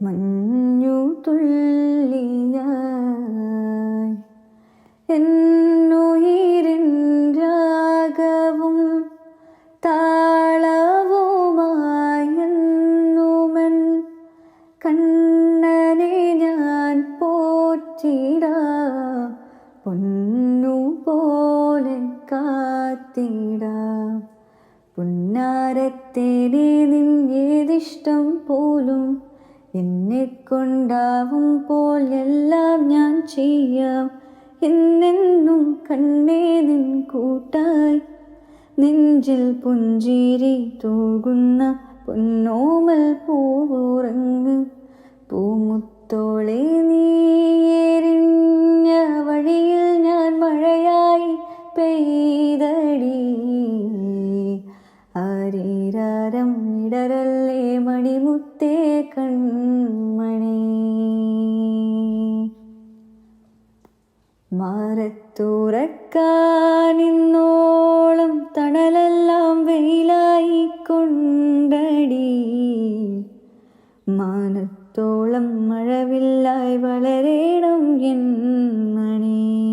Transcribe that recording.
മഞ്ഞു തുള്ളിയായി എന്നുയിരിൻ രാഗവും താളവുമായെന്നുമൻ കണ്ണനെ ഞാൻ പോറ്റിടാം, പൊന്നുപോലെ കാത്തിടാം. പുന്നാരത്തേനെ നിന്നേതിഷ്ടം പോലും എന്നെക്കൊണ്ടാവും പോലെല്ലാം ഞാൻ ചെയ്യാം. എന്നെന്നും കണ്ണേ നിൻ കൂട്ടായി നെഞ്ചിൽ പുഞ്ചിരി തൂകുന്ന പൊന്നോമൽ പൂവുറങ്ങ്. പൂമുത്തോളെ നീ എറിഞ്ഞ വഴിയിൽ ഞാൻ മഴയായി പെയ്തടി. ആരീരാരം ഇടരല്ലേ മണിമുത്തേ കൺമണി. മാറത്തുറക്കാനിന്നോളം തണലെല്ലാം വെയിലായി കൊണ്ടടി. മാനത്തോളം മഴവില്ലായി വളരേണം എൻ മണി.